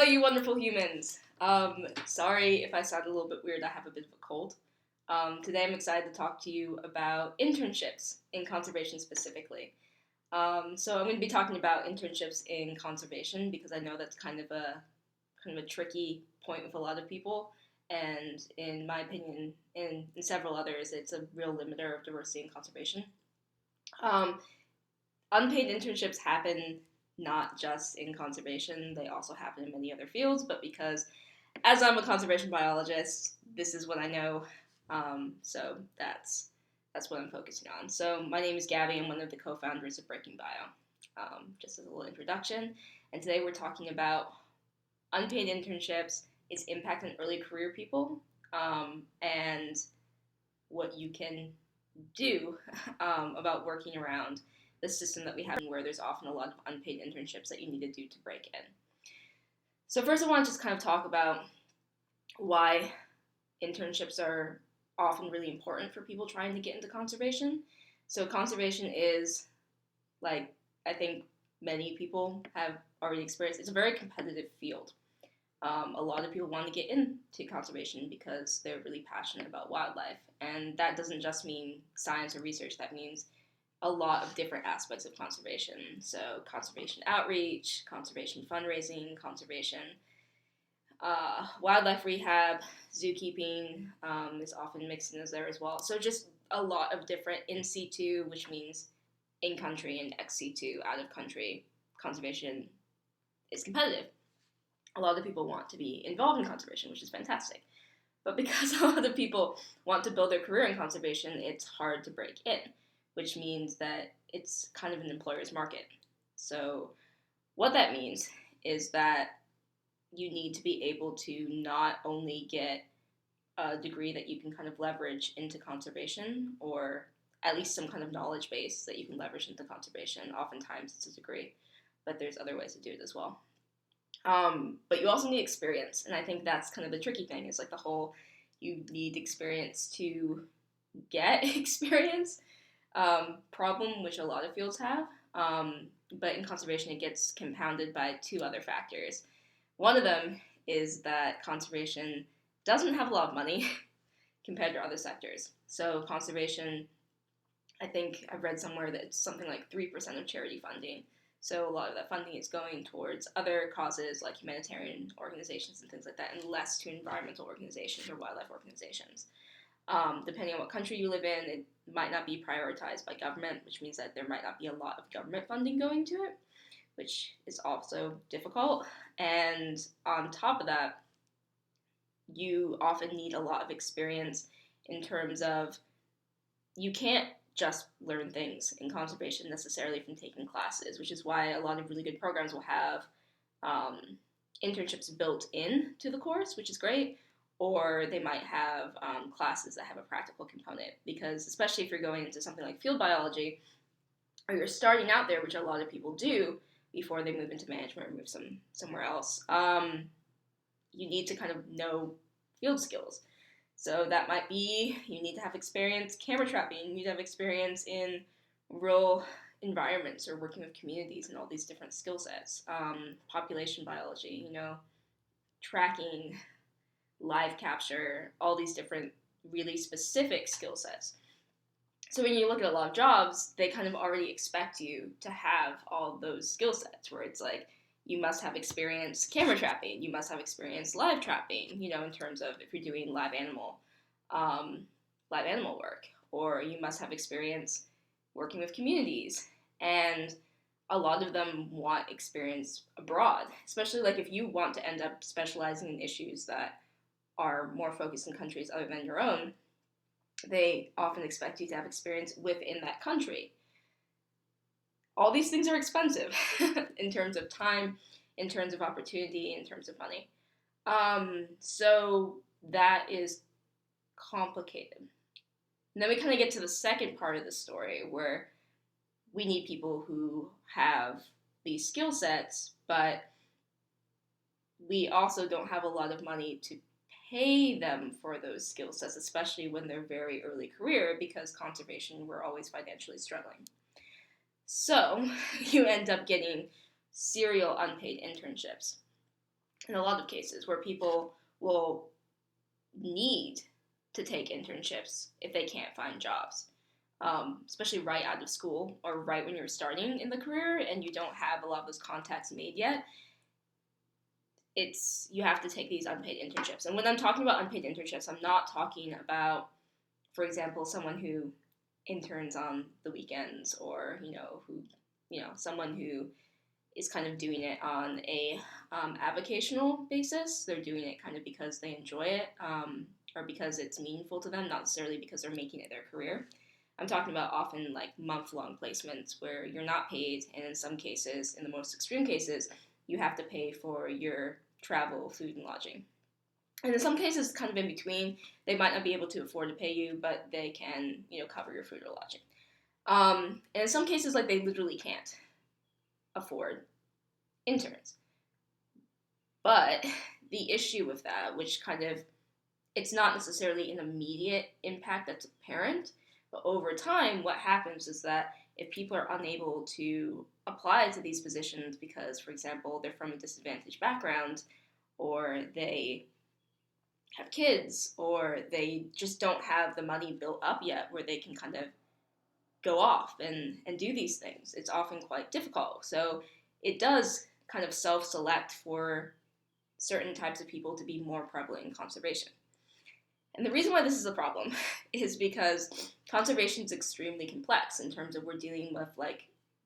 You wonderful humans. Sorry if I sound a little bit weird. I have a bit of a cold. Today I'm excited to talk to you about internships in conservation specifically. So I'm going to be talking about internships in conservation because I know that's kind of a tricky point with a lot of people, and in my opinion, in several others, it's a real limiter of diversity in conservation. Um, Unpaid internships happen not just in conservation; they also happen in many other fields. But because as I'm a conservation biologist, this is what I know. So that's what I'm focusing on. So my name is Gabi. I'm one of the co-founders of Breaking Bio. Just as a little introduction, and today we're talking about unpaid internships, its impact on early career people, and what you can do about working around the system that we have, where there's often a lot of unpaid internships that you need to do to break in. So first, I want to just kind of talk about why internships are often really important for people trying to get into conservation. So conservation is, like I think many people have already experienced, it's a very competitive field. A lot of people want to get into conservation because they're really passionate about wildlife. And that doesn't just mean science or research, that means a lot of different aspects of conservation. So, conservation outreach, conservation fundraising, conservation wildlife rehab, zookeeping is often mixed in as there as well. So, just a lot of different in situ, which means in country, and ex situ, out of country, conservation is competitive. A lot of people want to be involved in conservation, which is fantastic. But because a lot of people want to build their career in conservation, it's hard to break in, which means that it's kind of an employer's market. So, what that means is that you need to be able to not only get a degree that you can kind of leverage into conservation, or at least some kind of knowledge base that you can leverage into conservation. Oftentimes it's a degree, but there's other ways to do it as well. But you also need experience, and I think that's kind of the tricky thing, is like the whole you need experience to get experience problem, which a lot of fields have. But in conservation, it gets compounded by two other factors. One of them is that conservation doesn't have a lot of money compared to other sectors. So conservation, I think I've read somewhere that it's something like 3% of charity funding. So a lot of that funding is going towards other causes like humanitarian organizations and things like that, and less to environmental organizations or wildlife organizations. Depending on what country you live in, it might not be prioritized by government, which means that there might not be a lot of government funding going to it, which is also difficult. And on top of that, you often need a lot of experience in terms of you can't just learn things in conservation necessarily from taking classes, which is why a lot of really good programs will have internships built in to the course, which is great, or they might have classes that have a practical component, because especially if you're going into something like field biology, or you're starting out there, which a lot of people do before they move into management or move somewhere else, you need to kind of know field skills. So that might be you need to have experience camera trapping, you need to have experience in rural environments or working with communities and all these different skill sets. Population biology, tracking, live capture, all these different really specific skill sets. So when you look at a lot of jobs, they kind of already expect you to have all those skill sets, where it's like, you must have experience camera trapping, you must have experience live trapping, in terms of if you're doing live animal work, or you must have experience working with communities. And a lot of them want experience abroad, especially like if you want to end up specializing in issues that are more focused in countries other than your own, they often expect you to have experience within that country. All these things are expensive in terms of time, in terms of opportunity, in terms of money. So that is complicated. And then we kind of get to the second part of the story, where we need people who have these skill sets, but we also don't have a lot of money to pay them for those skill sets, especially when they're very early career, because conservation, we're always financially struggling. So you end up getting serial unpaid internships. in a lot of cases where people will need to take internships if they can't find jobs, especially right out of school or right when you're starting in the career and you don't have a lot of those contacts made yet. You have to take these unpaid internships. And when I'm talking about unpaid internships, I'm not talking about, for example, someone who interns on the weekends, or someone who is kind of doing it on a avocational basis. They're doing it kind of because they enjoy it, or because it's meaningful to them, not necessarily because they're making it their career. I'm talking about often like month-long placements where you're not paid, and in some cases, in the most extreme cases, you have to pay for your travel, food, and lodging. And in some cases, kind of in between, they might not be able to afford to pay you, but they can, cover your food or lodging. And in some cases, like, they literally can't afford interns. But the issue with that, which kind of, it's not necessarily an immediate impact that's apparent, but over time, what happens is that if people are unable to apply to these positions because, for example, they're from a disadvantaged background, or they have kids, or they just don't have the money built up yet where they can kind of go off and do these things, it's often quite difficult. So it does kind of self-select for certain types of people to be more prevalent in conservation. And the reason why this is a problem is because conservation is extremely complex in terms of we're dealing with like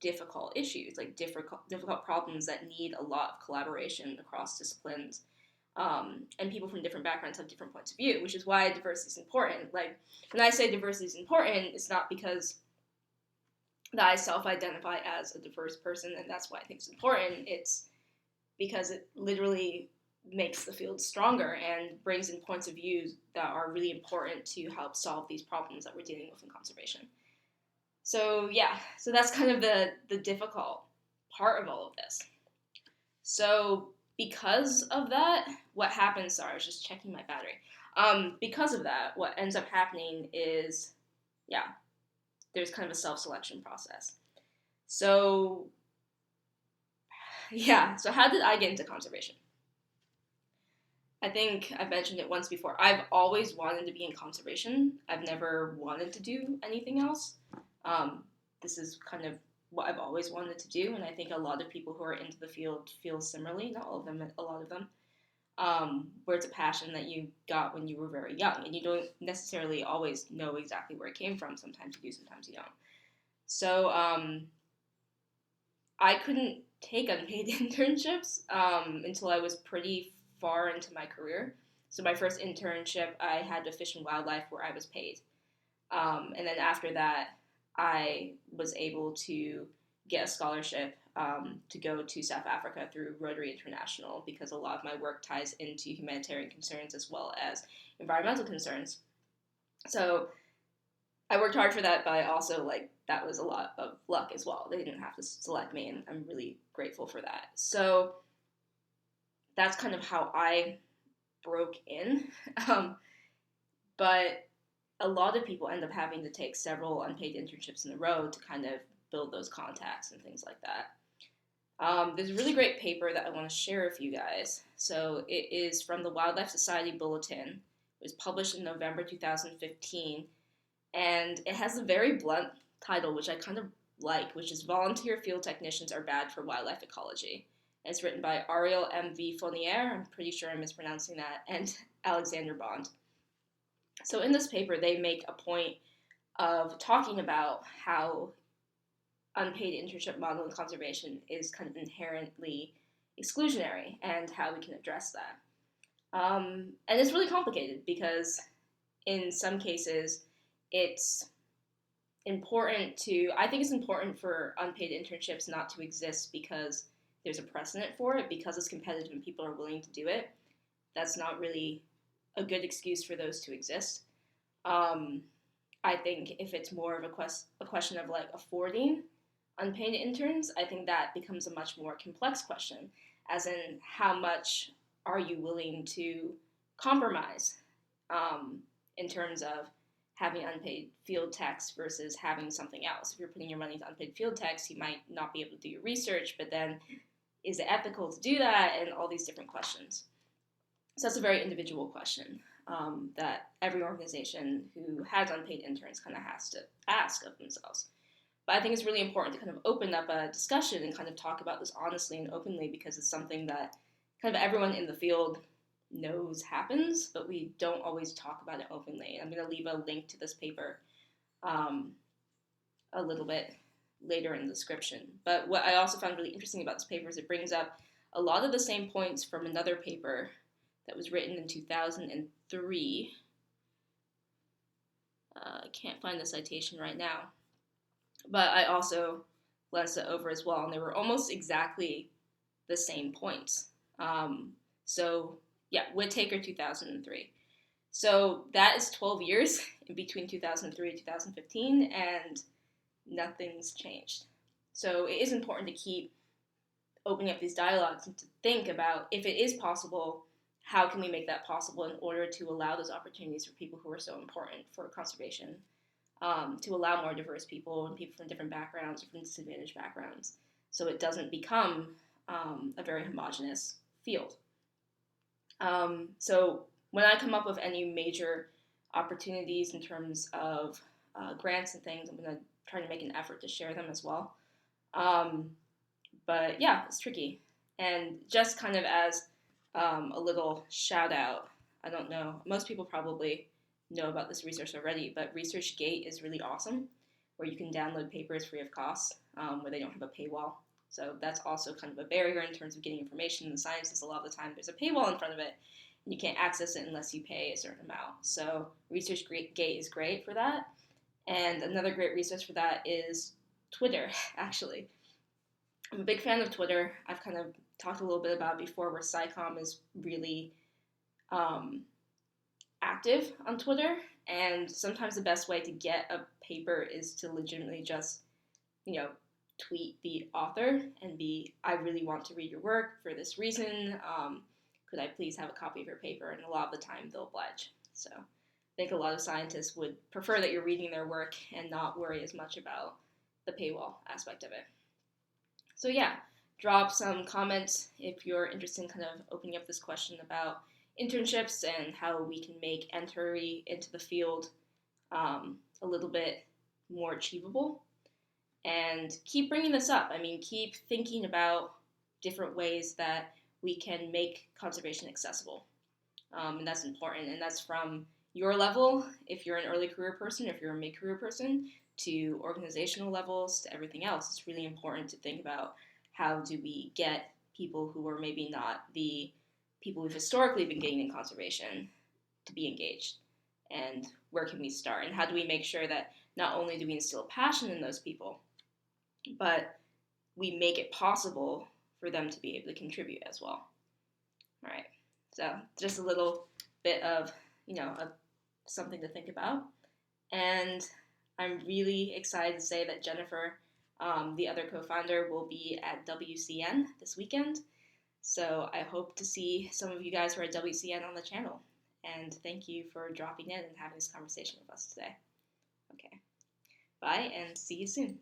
difficult issues, like difficult problems that need a lot of collaboration across disciplines. And people from different backgrounds have different points of view, which is why diversity is important. Like, when I say diversity is important, it's not because that I self-identify as a diverse person and that's why I think it's important. It's because it literally makes the field stronger and brings in points of view that are really important to help solve these problems that we're dealing with in conservation. So that's kind of the difficult part of all of this. So because of that, what happens, sorry, I was just checking my battery. Because of that, what ends up happening is, there's kind of a self-selection process. So how did I get into conservation? I think I've mentioned it once before. I've always wanted to be in conservation. I've never wanted to do anything else. This is kind of what I've always wanted to do, and I think a lot of people who are into the field feel similarly, not all of them, a lot of them, where it's a passion that you got when you were very young, and you don't necessarily always know exactly where it came from. Sometimes you do, sometimes you don't. So I couldn't take unpaid internships until I was pretty far into my career. So my first internship, I had to Fish and Wildlife where I was paid. And then after that, I was able to get a scholarship to go to South Africa through Rotary International because a lot of my work ties into humanitarian concerns as well as environmental concerns. So I worked hard for that, but I also, that was a lot of luck as well. They didn't have to select me, and I'm really grateful for that. So that's kind of how I broke in. But a lot of people end up having to take several unpaid internships in a row to kind of build those contacts and things like that. There's a really great paper that I want to share with you guys. So it is from the Wildlife Society Bulletin. It was published in November 2015, and it has a very blunt title, which I kind of like, which is Volunteer Field Technicians Are Bad for Wildlife Ecology. And it's written by Ariel M.V. Fournier, I'm pretty sure I'm mispronouncing that, and Alexander Bond. So in this paper, they make a point of talking about how unpaid internship model in conservation is kind of inherently exclusionary and how we can address that. And it's really complicated because in some cases, it's important I think it's important for unpaid internships not to exist because there's a precedent for it, because it's competitive and people are willing to do it. That's not really a good excuse for those to exist. I think if it's more of a question of affording unpaid interns, I think that becomes a much more complex question, as in how much are you willing to compromise in terms of having unpaid field techs versus having something else. If you're putting your money into unpaid field techs, you might not be able to do your research, but then is it ethical to do that, and all these different questions. So that's a very individual question that every organization who has unpaid interns kind of has to ask of themselves. But I think it's really important to kind of open up a discussion and kind of talk about this honestly and openly, because it's something that kind of everyone in the field knows happens, but we don't always talk about it openly. I'm going to leave a link to this paper a little bit later in the description. But what I also found really interesting about this paper is it brings up a lot of the same points from another paper that was written in 2003. I can't find the citation right now, but I also glanced it over as well, and they were almost exactly the same points. So yeah, Whittaker 2003. So that is 12 years in between 2003 and 2015, and nothing's changed. So it is important to keep opening up these dialogues and to think about, if it is possible, how can we make that possible in order to allow those opportunities for people who are so important for conservation, to allow more diverse people and people from different backgrounds, from disadvantaged backgrounds, so it doesn't become a very homogenous field. So when I come up with any major opportunities in terms of grants and things, I'm going to try to make an effort to share them as well. But yeah, it's tricky. And just kind of as a little shout out, I don't know, most people probably know about this resource already, but ResearchGate is really awesome, where you can download papers free of cost, where they don't have a paywall. So that's also kind of a barrier in terms of getting information in the sciences. A lot of the time there's a paywall in front of it, and you can't access it unless you pay a certain amount. So ResearchGate is great for that. And another great resource for that is Twitter, actually. I'm a big fan of Twitter. I've kind of talked a little bit about it before, where SciComm is really active on Twitter. And sometimes the best way to get a paper is to legitimately just, tweet the author and be, I really want to read your work for this reason. Could I please have a copy of your paper? And a lot of the time they'll oblige. So I think a lot of scientists would prefer that you're reading their work and not worry as much about the paywall aspect of it. So yeah, drop some comments if you're interested in kind of opening up this question about internships and how we can make entry into the field a little bit more achievable. And keep bringing this up. I mean, keep thinking about different ways that we can make conservation accessible. And that's important. And that's from your level, if you're an early career person, if you're a mid-career person, to organizational levels, to everything else. It's really important to think about, how do we get people who are maybe not the people who've historically been getting in conservation to be engaged? And where can we start? And how do we make sure that not only do we instill passion in those people, but we make it possible for them to be able to contribute as well. All right, so just a little bit of, something to think about. And I'm really excited to say that Jennifer, the other co-founder, will be at WCN this weekend. So I hope to see some of you guys who are at WCN on the channel. And thank you for dropping in and having this conversation with us today. Okay, bye and see you soon.